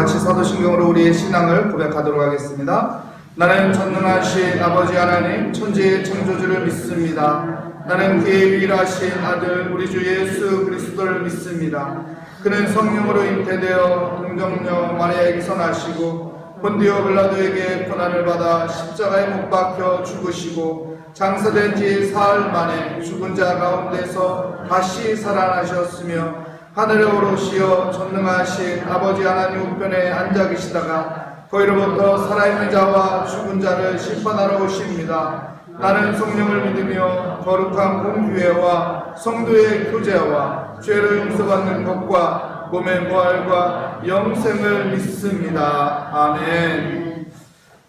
같이 사도신경으로 우리의 신앙을 고백하도록 하겠습니다. 나는 전능하신 아버지 하나님 천지의 창조주를 믿습니다. 나는 그의 유일하신 아들 우리 주 예수 그리스도를 믿습니다. 그는 성령으로 잉태되어 동정녀 마리아에게서 나시고 본디오 빌라도에게 고난을 받아 십자가에 못 박혀 죽으시고 장사된 지 사흘 만에 죽은 자 가운데서 다시 살아나셨으며 하늘에 오르시어 전능하신 아버지 하나님 우편에 앉아 계시다가 거기로부터 살아있는 자와 죽은 자를 심판하러 오십니다. 나는 성령을 믿으며 거룩한 공교회와 성도의 교제와 죄를 용서받는 것과 몸의 부활과 영생을 믿습니다. 아멘.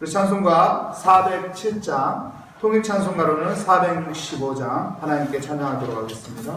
찬송가 407장, 통일찬송가로는 465장 하나님께 찬양하도록 하겠습니다.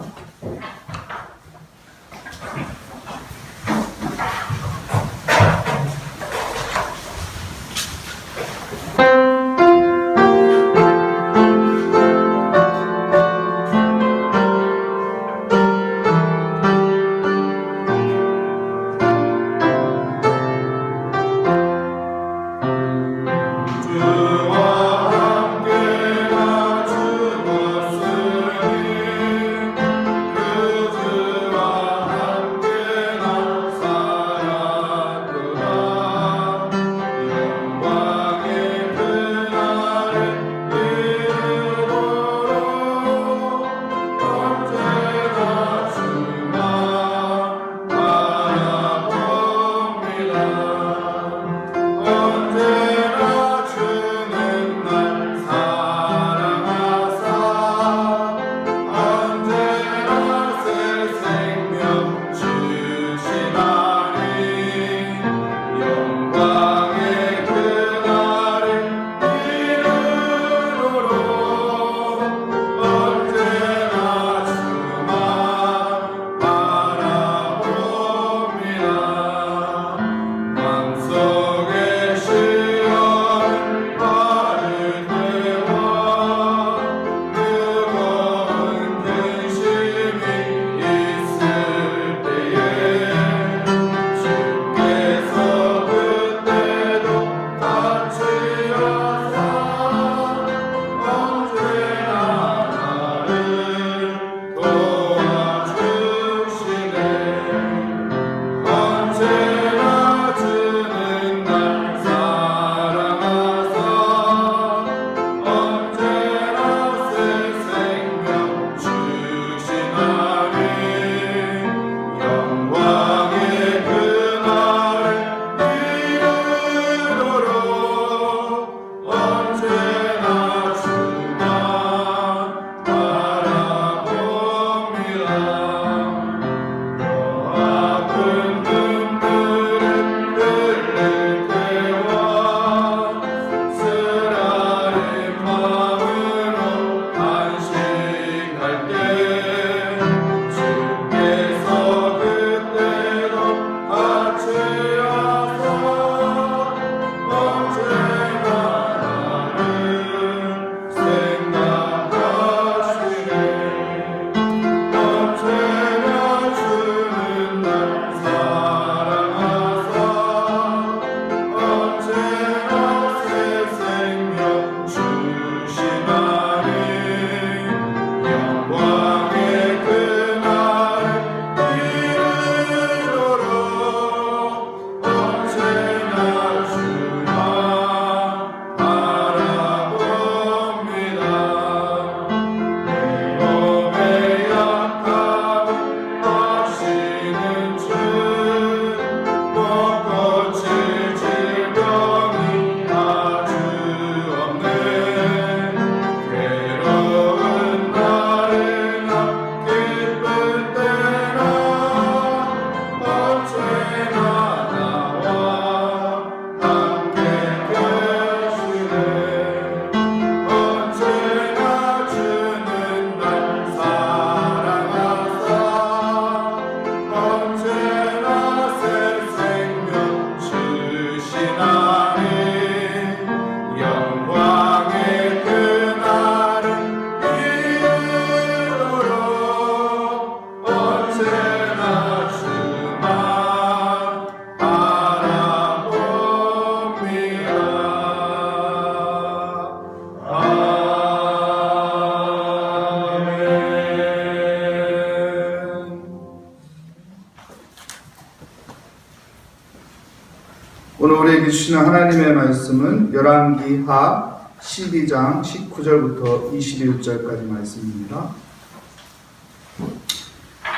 우리에게 주시는 하나님의 말씀은 열왕기하 12장 19절부터 21절까지 말씀입니다.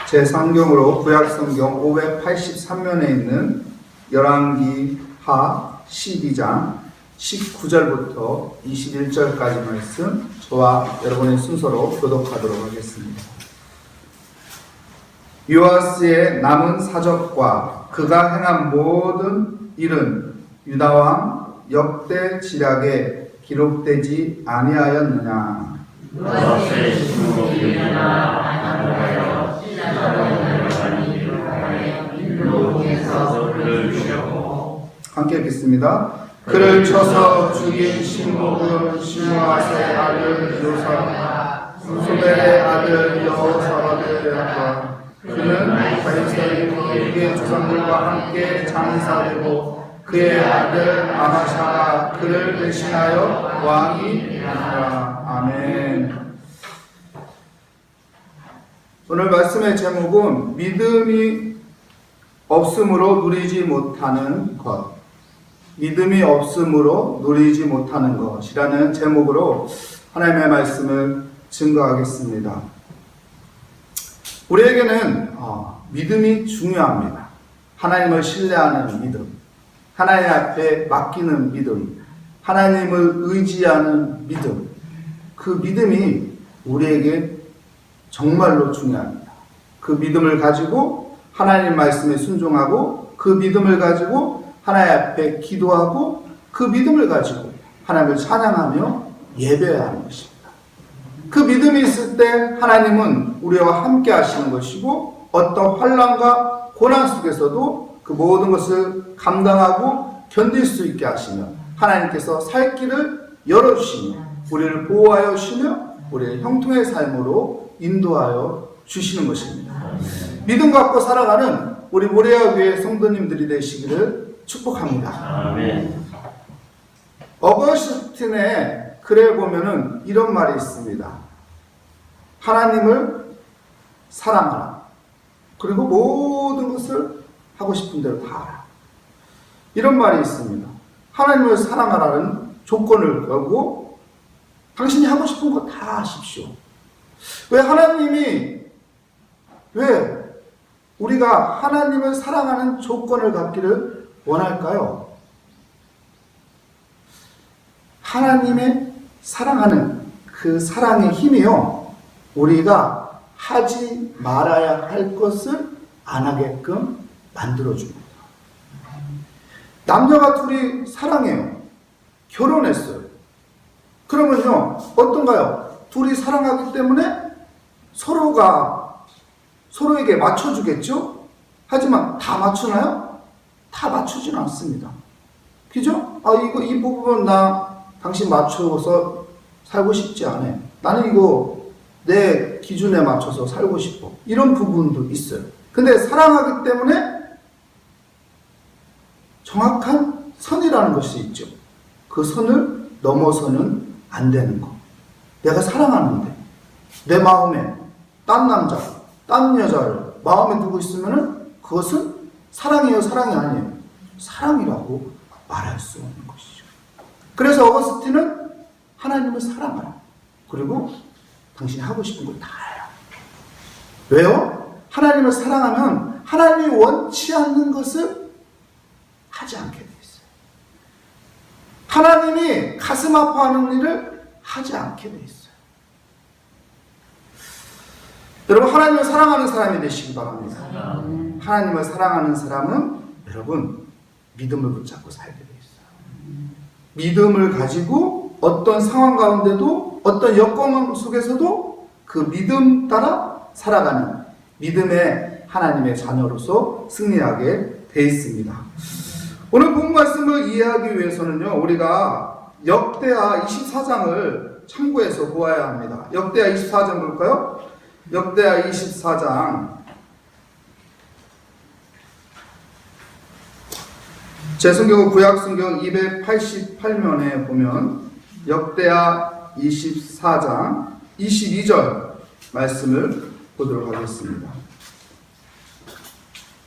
제 성경으로 구약성경 583면에 있는 열왕기하 12장 19절부터 21절까지 말씀 저와 여러분의 순서로 교독하도록 하겠습니다. 요아스의 남은 사적과 그가 행한 모든 일은 유다왕 역대 지략에 기록되지 아니하였느냐. 요아스의 신복이 하나하여 시작하는 일을 인도에서 그를 죽였고 함께 읽겠습니다. 그를 쳐서 죽인 신복은 시므아스의 아들 요사와 소벨의 아들 여호사밧이었다. 그는 다윗의 그의 조상들과 함께 장사되고 그의 아들 아마샤가 그를 대신하여 왕이 되었다. 아멘. 오늘 말씀의 제목은 믿음이 없음으로 누리지 못하는 것. 믿음이 없음으로 누리지 못하는 것이라는 제목으로 하나님의 말씀을 증거하겠습니다. 우리에게는 믿음이 중요합니다. 하나님을 신뢰하는 믿음, 하나님 앞에 맡기는 믿음, 하나님을 의지하는 믿음, 그 믿음이 우리에게 정말로 중요합니다. 그 믿음을 가지고 하나님 말씀에 순종하고 그 믿음을 가지고 하나님 앞에 기도하고 그 믿음을 가지고 하나님을 찬양하며 예배해야 하는 것입니다. 그 믿음이 있을 때 하나님은 우리와 함께 하시는 것이고 어떤 환난과 고난 속에서도 그 모든 것을 감당하고 견딜 수 있게 하시며 하나님께서 살 길을 열어주시며 우리를 보호하여 주시며 우리의 형통의 삶으로 인도하여 주시는 것입니다. 믿음 갖고 살아가는 우리 모래아 교회 성도님들이 되시기를 축복합니다. 아멘. 어거스틴의 글에 보면은 이런 말이 있습니다. 하나님을 사랑하라. 그리고 모든 것을 하고 싶은 대로 다 하라. 이런 말이 있습니다. 하나님을 사랑하라는 조건을 걸고 당신이 하고 싶은 거 다 하십시오. 왜 하나님이 왜 우리가 하나님을 사랑하는 조건을 갖기를 원할까요? 하나님의 사랑하는 그 사랑의 힘이요, 우리가 하지 말아야 할 것을 안 하게끔 만들어줍니다. 남녀가 둘이 사랑해요. 결혼했어요. 그러면요, 어떤가요? 둘이 사랑하기 때문에 서로에게 맞춰주겠죠? 하지만 다 맞추나요? 다 맞추지는 않습니다. 그죠? 이 부분은 당신 맞춰서 살고 싶지 않아. 나는 이거 내 기준에 맞춰서 살고 싶어. 이런 부분도 있어요. 근데 사랑하기 때문에 정확한 선이라는 것이 있죠. 그 선을 넘어서는 안 되는 거. 내가 사랑하는데 내 마음에 딴 남자, 딴 여자를 마음에 두고 있으면은 그것은 사랑이에요, 사랑이 아니에요? 사랑이라고 말할 수 없는 것이죠. 그래서 어거스틴은 하나님을 사랑하라. 그리고 당신이 하고 싶은 걸 다 해라. 왜요? 하나님을 사랑하면 하나님이 원치 않는 것을 하지 않게 돼 있어요. 하나님이 가슴 아파하는 일을 하지 않게 돼 있어요. 여러분, 하나님을 사랑하는 사람이 되시기 바랍니다. 하나님을 사랑하는 사람은 여러분 믿음을 붙잡고 살게 돼 있어요. 믿음을 가지고 어떤 상황 가운데도 어떤 여건 속에서도 그 믿음 따라 살아가는 믿음의 하나님의 자녀로서 승리하게 돼 있습니다. 오늘 본 말씀을 이해하기 위해서는요, 우리가 역대하 24장을 참고해서 보아야 합니다. 역대하 24장 볼까요? 역대하 24장 제 성경은 구약성경 288면에 보면 역대하 24장 22절 말씀을 보도록 하겠습니다.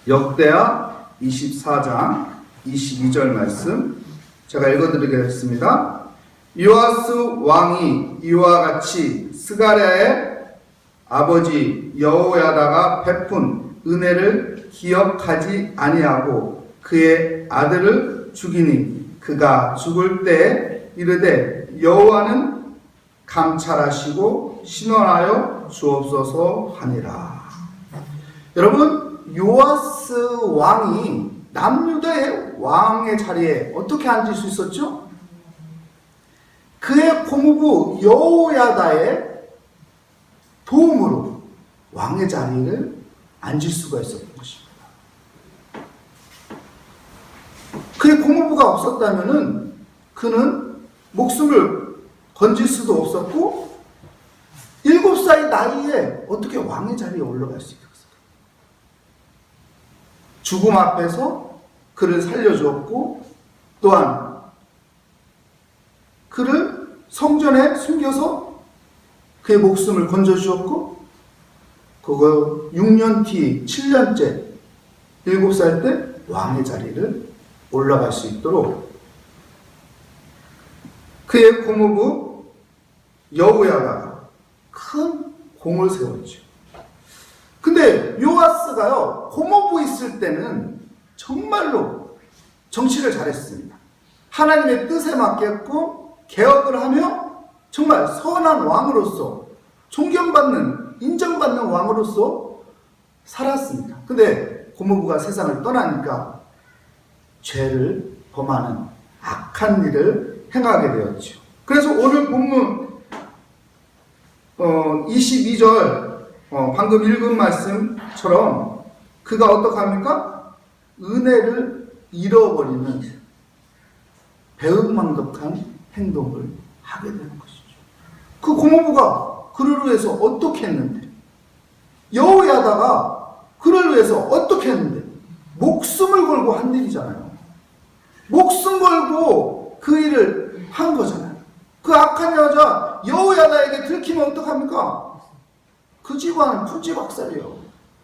역대하 24장 22절 말씀 제가 읽어드리겠습니다. 요아스 왕이 이와 같이 스가랴의 아버지 여호야다가 베푼 은혜를 기억하지 아니하고 그의 아들을 죽이니 그가 죽을 때 이르되 여호와는 감찰하시고 신원하여 주옵소서 하니라. 여러분, 요아스 왕이 남유다의 왕의 자리에 어떻게 앉을 수 있었죠? 그의 고모부 여호야다의 도움으로 왕의 자리를 앉을 수가 있었던 것입니다. 그의 고모부가 없었다면 그는 목숨을 건질 수도 없었고 7살 나이에 어떻게 왕의 자리에 올라갈 수 있었을까? 죽음 앞에서 그를 살려주었고 또한 그를 성전에 숨겨서 그의 목숨을 건져주었고 그거 6년 뒤 7년째 7살 때 왕의 자리를 올라갈 수 있도록 그의 고모부 여호야다가 큰 공을 세웠죠. 근데 요아스가요, 고모부 있을 때는 정말로 정치를 잘했습니다. 하나님의 뜻에 맞게끔 개혁을 하며 정말 선한 왕으로서 존경받는, 인정받는 왕으로서 살았습니다. 근데 고모부가 세상을 떠나니까 죄를 범하는 악한 일을 행하게 되었죠. 그래서 오늘 본문 22절 방금 읽은 말씀처럼 그가 어떻게 합니까? 은혜를 잃어버리는 배은망덕한 행동을 하게 되는 것이죠. 그 고모부가 그를 위해서 어떻게 했는데, 여호야다가 그를 위해서 어떻게 했는데, 목숨을 걸고 한 일이잖아요. 목숨 걸고 그 일을 한 거잖아요. 그 악한 여자 여호야다에게 들키면 어떡합니까? 그 집안은 풀지박살이에요.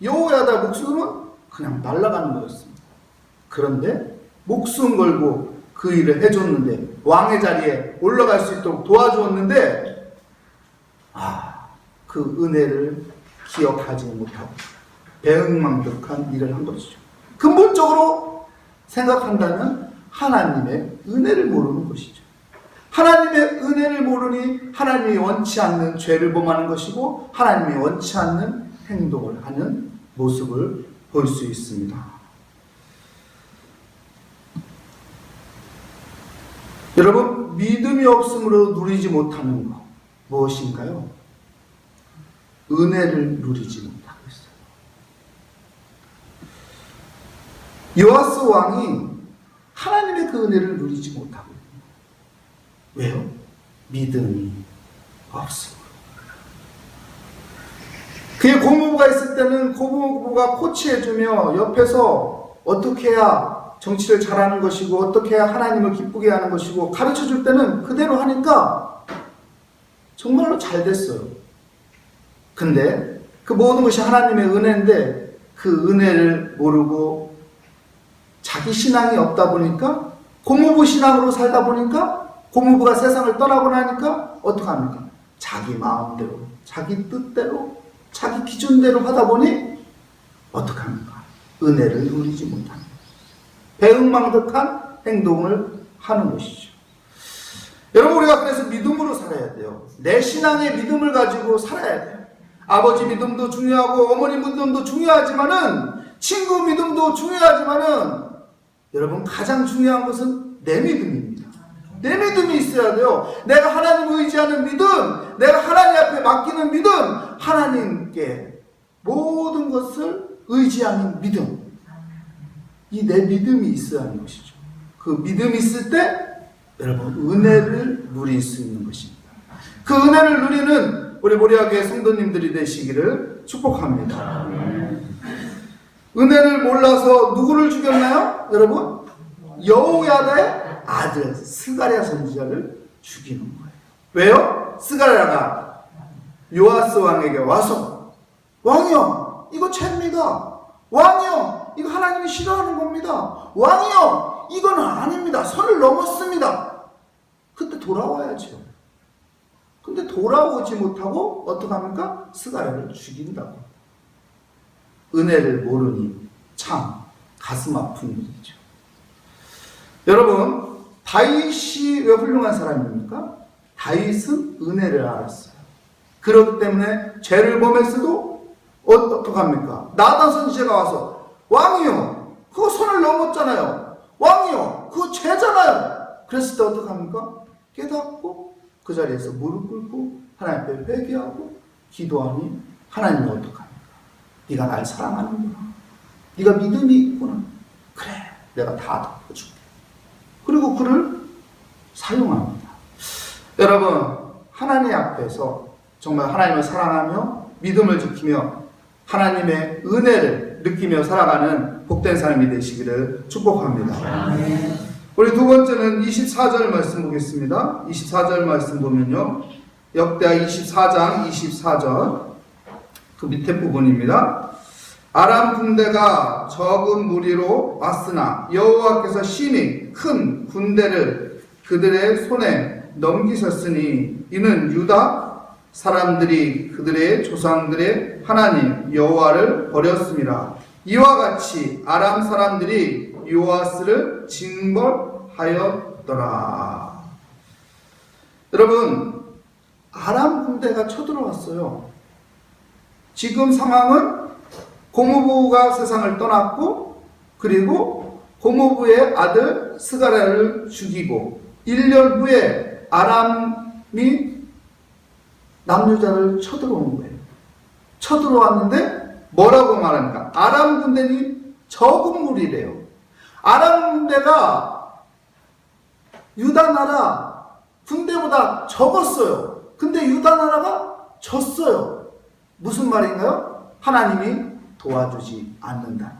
여호야다 목숨은 그냥 날아가는 거였습니다. 그런데 목숨 걸고 그 일을 해줬는데, 왕의 자리에 올라갈 수 있도록 도와주었는데, 그 은혜를 기억하지 못하고 배은망덕한 일을 한 것이죠. 근본적으로 생각한다면 하나님의 은혜를 모르는 것이죠. 하나님의 은혜를 모르니 하나님이 원치 않는 죄를 범하는 것이고 하나님이 원치 않는 행동을 하는 모습을 볼 수 있습니다. 여러분, 믿음이 없음으로 누리지 못하는 것 무엇인가요? 은혜를 누리지 못하고 있어요. 요아스 왕이 하나님의 그 은혜를 누리지 못하고 있습니다. 왜요? 믿음이 없음으로. 그의 고모부가 있을 때는 고모부가 코치해주며 옆에서 어떻게 해야 정치를 잘하는 것이고 어떻게 해야 하나님을 기쁘게 하는 것이고 가르쳐줄 때는 그대로 하니까 정말로 잘 됐어요. 근데 그 모든 것이 하나님의 은혜인데 그 은혜를 모르고 자기 신앙이 없다 보니까, 고모부 신앙으로 살다 보니까, 고모부가 세상을 떠나고 나니까 어떡합니까? 자기 마음대로, 자기 뜻대로, 자기 기준대로 하다 보니 어떡합니까? 은혜를 누리지 못합니다. 배은망덕한 행동을 하는 것이죠. 여러분, 우리가 그래서 믿음으로 살아야 돼요. 내 신앙의 믿음을 가지고 살아야 돼요. 아버지 믿음도 중요하고 어머니 믿음도 중요하지만은, 친구 믿음도 중요하지만은, 여러분, 가장 중요한 것은 내 믿음입니다. 내 믿음이 있어야 돼요. 내가 하나님을 의지하는 믿음, 내가 하나님 앞에 맡기는 믿음, 하나님께 모든 것을 의지하는 믿음, 이 내 믿음이 있어야 하는 것이죠. 그 믿음이 있을 때 여러분 은혜를 누릴 수 있는 것입니다. 그 은혜를 누리는 우리 모리아교회 성도님들이 되시기를 축복합니다. 은혜를 몰라서 누구를 죽였나요? 여러분, 여호야다의 아들 스가랴 선지자를 죽이는 거예요. 왜요? 스가랴가 요아스 왕에게 와서, 왕이여, 이거 죄입니다. 왕이여, 이거 하나님이 싫어하는 겁니다. 왕이요, 이건 아닙니다. 선을 넘었습니다. 그때 돌아와야죠. 근데 돌아오지 못하고 어떡합니까? 스가랴를 죽인다고. 은혜를 모르니 참 가슴 아픈 일이죠. 여러분, 다윗이 왜 훌륭한 사람입니까? 다윗은 은혜를 알았어요. 그렇기 때문에 죄를 범했어도 어떡합니까? 나단 선지자가 와서 왕이요, 그거 선을 넘었잖아요. 왕이요, 그거 죄잖아요. 그랬을 때 어떡합니까? 깨닫고 그 자리에서 무릎 꿇고 하나님 앞에 회개하고 기도하니 하나님이 어떡합니까? 네가 날 사랑하는구나. 네가 믿음이 있구나. 그래, 내가 다 덮어줄게. 그리고 그를 사용합니다. 여러분, 하나님 앞에서 정말 하나님을 사랑하며 믿음을 지키며 하나님의 은혜를 느끼며 살아가는 복된 삶이 되시기를 축복합니다. 우리 두 번째는 24절 말씀 보겠습니다. 24절 말씀 보면요, 역대하 24장 24절 그 밑에 부분입니다. 아람 군대가 적은 무리로 왔으나 여호와께서 심히 큰 군대를 그들의 손에 넘기셨으니 이는 유다 사람들이 그들의 조상들의 하나님 여호와를 버렸습니다. 이와 같이 아람 사람들이 요아스를 징벌하였더라. 여러분, 아람 군대가 쳐들어왔어요. 지금 상황은 고모부가 세상을 떠났고, 그리고 고모부의 아들 스가랴를 죽이고 1년 후에 아람이 남유다를 쳐들어온 거예요. 쳐들어왔는데 뭐라고 말합니까? 아람 군대는 적은 무리래요. 아람 군대가 유다 나라 군대보다 적었어요. 근데 유다 나라가 졌어요. 무슨 말인가요? 하나님이 도와주지 않는다.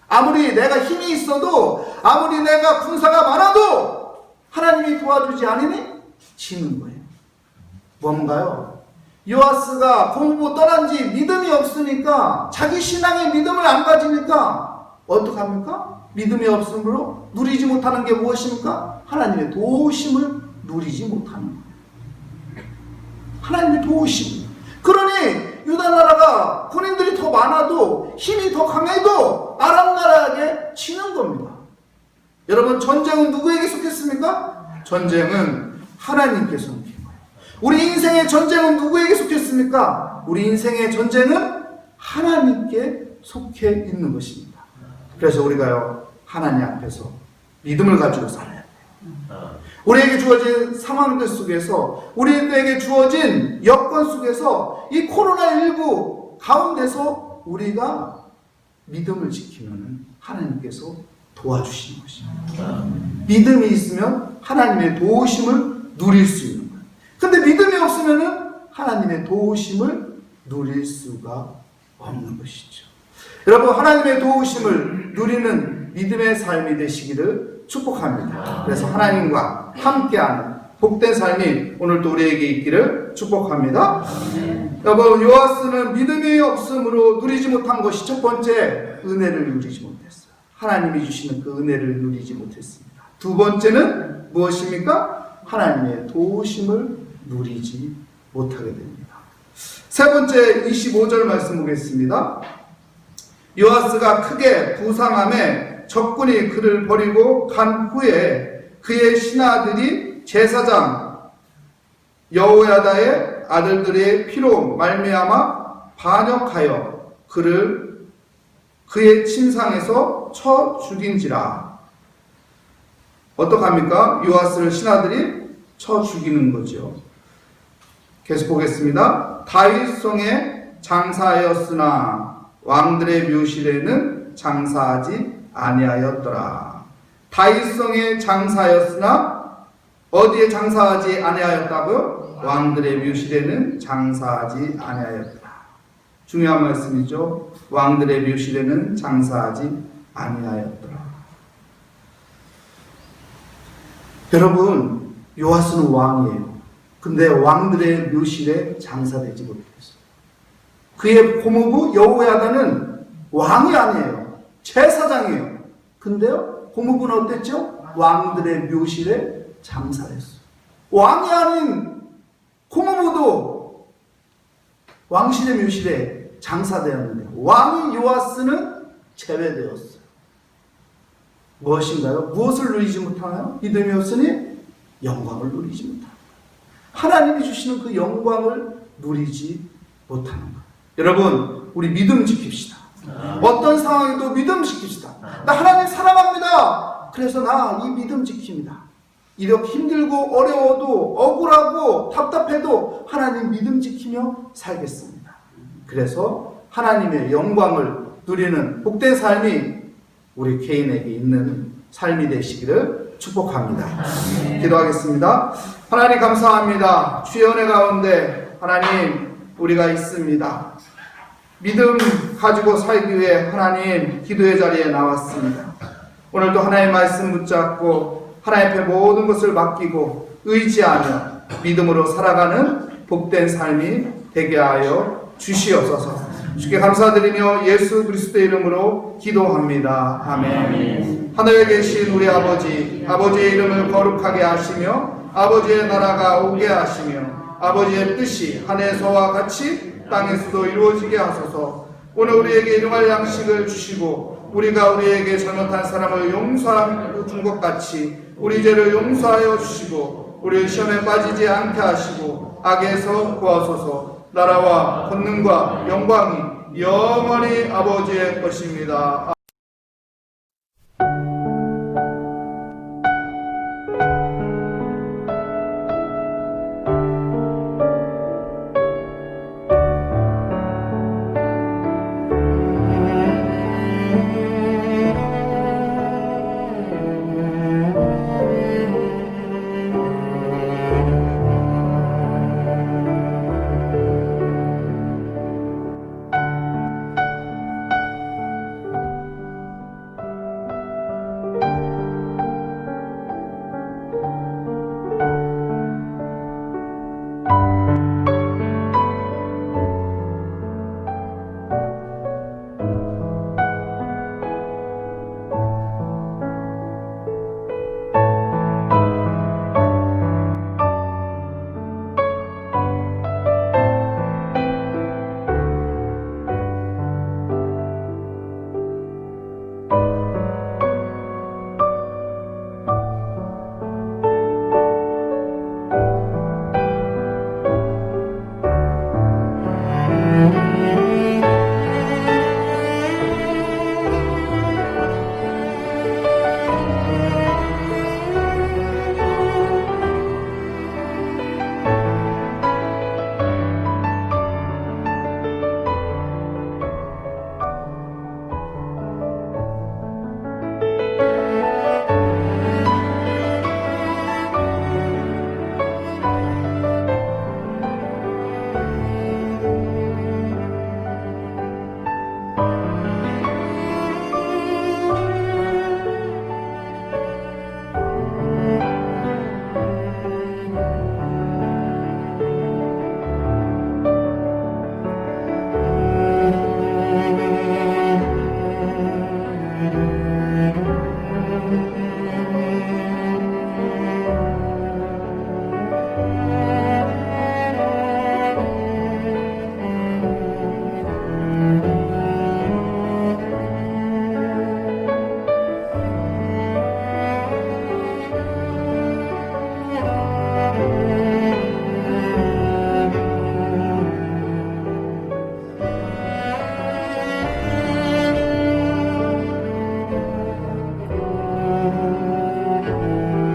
아무리 내가 힘이 있어도, 아무리 내가 군사가 많아도 하나님이 도와주지 않으니 지는 거예요. 뭔가요? 요아스가 고모부 떠난 지 믿음이 없으니까, 자기 신앙의 믿음을 안 가지니까 어떡합니까? 믿음이 없으므로 누리지 못하는 게 무엇입니까? 하나님의 도우심을 누리지 못하는 거예요. 하나님의 도우심. 그러니 유다 나라가 군인들이 더 많아도, 힘이 더 강해도 아람 나라에게 지는 겁니다. 여러분, 전쟁은 누구에게 속했습니까? 전쟁은 하나님께 속한 거예요. 우리 인생의 전쟁은 누구에게 속했습니까? 우리 인생의 전쟁은 하나님께 속해 있는 것입니다. 그래서 우리가요, 하나님 앞에서 믿음을 가지고 살아야 돼요. 우리에게 주어진 상황들 속에서, 우리에게 주어진 여건 속에서, 이 코로나19 가운데서 우리가 믿음을 지키면 하나님께서 도와주시는 것입니다. 믿음이 있으면 하나님의 도우심을 누릴 수 있는 거예요. 근데 믿음이 없으면 하나님의 도우심을 누릴 수가 없는 것이죠. 여러분, 하나님의 도우심을 누리는 믿음의 삶이 되시기를 축복합니다. 그래서 하나님과 함께하는 복된 삶이 오늘도 우리에게 있기를 축복합니다. 여러분, 요아스는 믿음이 없으므로 누리지 못한 것이 첫 번째, 은혜를 누리지 못했어요. 하나님이 주시는 그 은혜를 누리지 못했습니다. 두 번째는 무엇입니까? 하나님의 도우심을 누리지 못하게 됩니다. 세 번째, 25절 말씀 보겠습니다. 요아스가 크게 부상함에 적군이 그를 버리고 간 후에 그의 신하들이 제사장 여호야다의 아들들의 피로 말미암아 반역하여 그를 그의 침상에서 쳐 죽인지라. 어떡합니까? 요아스를 신하들이 쳐 죽이는 거죠. 계속 보겠습니다. 다윗성에 장사하였으나 왕들의 묘실에는 장사하지 아니하였더라. 다윗성에 장사하였으나 어디에 장사하지 아니하였다고요? 왕들의 묘실에는 장사하지 아니하였더라. 중요한 말씀이죠. 왕들의 묘실에는 장사하지 아니하였더라. 여러분, 요아스는 왕이에요. 근데 왕들의 묘실에 장사되지 못했어요. 그의 고모부 여호야다는 왕이 아니에요. 제사장이에요. 근데요, 고모부는 어땠죠? 왕들의 묘실에 장사했어요. 왕이 아닌 고모부도 왕실의 묘실에 장사되었는데 왕이 요아스는 제외되었어요. 무엇인가요? 무엇을 누리지 못하나요? 믿음이 없으니 영광을 누리지 못하는 거예요. 하나님이 주시는 그 영광을 누리지 못하는 거예요. 여러분, 우리 믿음 지킵시다. 어떤 상황에도 믿음 지킵시다. 나 하나님 사랑합니다. 그래서 나 이 믿음 지킵니다. 이렇게 힘들고 어려워도 억울하고 답답해도 하나님 믿음 지키며 살겠습니다. 그래서 하나님의 영광을 누리는 복된 삶이 우리 개인에게 있는 삶이 되시기를 축복합니다. 기도하겠습니다. 하나님 감사합니다. 주의 은혜 가운데 하나님 우리가 있습니다. 믿음 가지고 살기 위해 하나님 기도의 자리에 나왔습니다. 오늘도 하나님의 말씀 붙잡고 하나님 앞에 모든 것을 맡기고 의지하며 믿음으로 살아가는 복된 삶이 되게 하여 주시옵소서. 주께 감사드리며 예수 그리스도의 이름으로 기도합니다. 아멘. 하늘에 계신 우리 아버지, 아버지의 이름을 거룩하게 하시며 아버지의 나라가 오게 하시며 아버지의 뜻이 하늘에서와 같이 땅에서도 이루어지게 하소서. 오늘 우리에게 일용할 양식을 주시고 우리가 우리에게 잘못한 사람을 용서한 것 같이 우리 죄를 용서하여 주시고 우리 시험에 빠지지 않게 하시고 악에서 구하소서. 나라와 권능과 영광이 영원히 아버지의 것입니다.